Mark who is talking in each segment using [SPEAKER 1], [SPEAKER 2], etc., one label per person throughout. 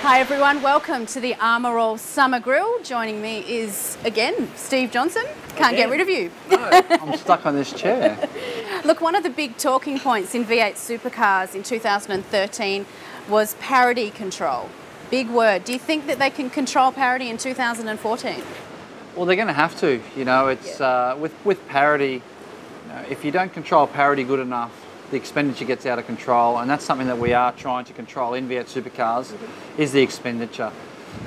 [SPEAKER 1] Hi everyone, welcome to the Armour All Summer Grill. Joining me is, again, Steve Johnson. Can't get rid of you.
[SPEAKER 2] No, I'm stuck on this chair.
[SPEAKER 1] Look, one of the big talking points in V8 Supercars in 2013 was parity control. Big word. Do you think that they can control parity in 2014?
[SPEAKER 2] Well, they're going to have to. You know, it's with parity. You know, if you don't control parity good enough, the expenditure gets out of control, and that's something that we are trying to control in V8 Supercars, is the expenditure.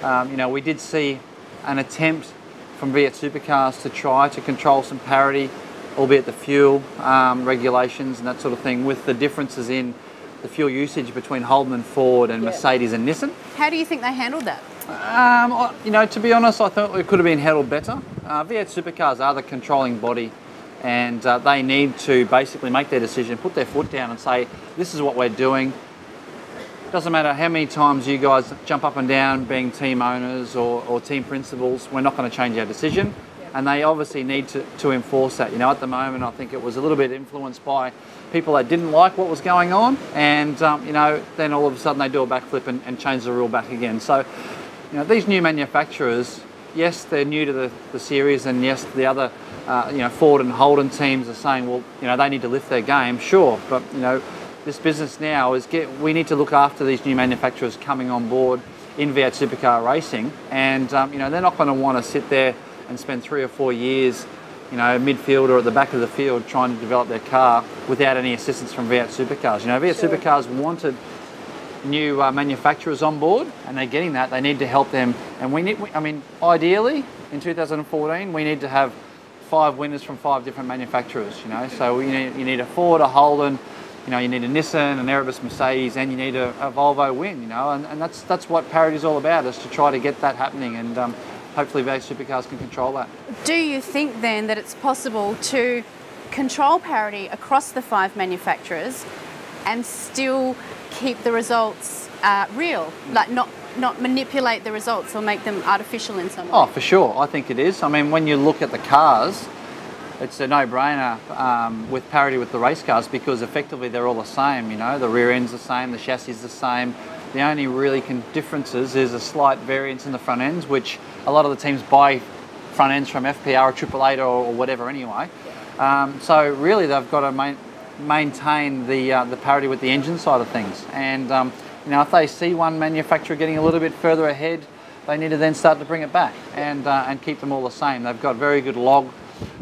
[SPEAKER 2] You know, we did see an attempt from V8 Supercars to try to control some parity, albeit the fuel regulations and that sort of thing, with the differences in the fuel usage between Holden and Ford and Mercedes and Nissan.
[SPEAKER 1] How do you think they handled that?
[SPEAKER 2] You know, to be honest, I thought it could have been handled better. V8 Supercars are the controlling body, and they need to basically make their decision, put their foot down and say, this is what we're doing. Doesn't matter how many times you guys jump up and down being team owners or team principals, we're not going to change our decision. And they obviously need to enforce that. You know, at the moment, I think it was a little bit influenced by people that didn't like what was going on, and you know, then all of a sudden they do a backflip and change the rule back again. So, you know, these new manufacturers, yes, they're new to the series, and yes, the other, you know, Ford and Holden teams are saying, well, you know, they need to lift their game, sure, but you know, this business now is we need to look after these new manufacturers coming on board in V8 Supercar racing, and you know, they're not going to want to sit there and spend 3 or 4 years, you know, midfield or at the back of the field trying to develop their car without any assistance from V8 Supercars. You know, V8 Supercars wanted new manufacturers on board, and they're getting that. They need to help them, and I mean, ideally in 2014 we need to have 5 winners from 5 different manufacturers. You know, so you need a Ford, a Holden, you know, you need a Nissan, an Erebus, Mercedes, and you need a Volvo win. You know, and that's what parity is all about, is to try to get that happening, and hopefully V8 Supercars can control that. Do
[SPEAKER 1] you think then that it's possible to control parity across the 5 manufacturers and still keep the results real, like not manipulate the results or make them artificial in some way?
[SPEAKER 2] Oh, for sure, I think it is. I mean, when you look at the cars, it's a no-brainer with parity with the race cars, because effectively they're all the same. You know, the rear end's the same, the chassis is the same. The only really differences is a slight variance in the front ends, which a lot of the teams buy front ends from FPR or 888 or whatever anyway. So really they've got to maintain the parity with the engine side of things. And you know, if they see one manufacturer getting a little bit further ahead, they need to then start to bring it back and keep them all the same. They've got very good log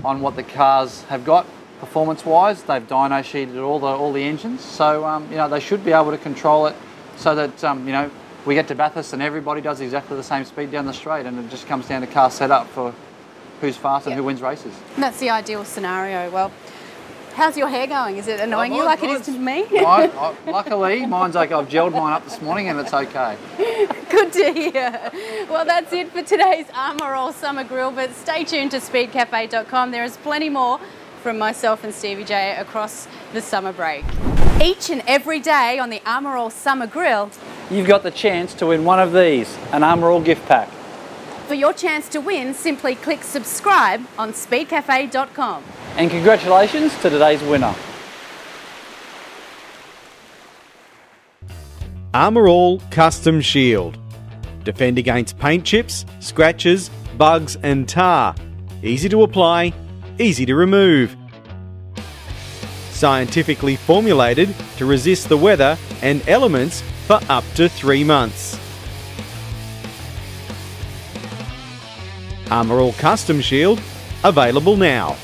[SPEAKER 2] on what the cars have got performance-wise. They've dyno sheeted all the engines, so you know, they should be able to control it so that you know, we get to Bathurst and everybody does exactly the same speed down the straight, and it just comes down to car setup for who's fast and who wins races.
[SPEAKER 1] And that's the ideal scenario. Well, how's your hair going? Is it annoying you like it is to me?
[SPEAKER 2] Luckily, mine's okay. I've gelled mine up this morning and it's okay.
[SPEAKER 1] Good to hear. Well, that's it for today's Armour All Summer Grill, but stay tuned to speedcafe.com. There is plenty more from myself and Stevie J across the summer break. Each and every day on the Armour All Summer Grill,
[SPEAKER 2] you've got the chance to win one of these, an Armour All gift pack.
[SPEAKER 1] For your chance to win, simply click subscribe on speedcafe.com.
[SPEAKER 2] And congratulations to today's winner.
[SPEAKER 3] Armour All Custom Shield. Defend against paint chips, scratches, bugs and tar. Easy to apply, easy to remove. Scientifically formulated to resist the weather and elements for up to 3 months. Armour All Custom Shield, available now.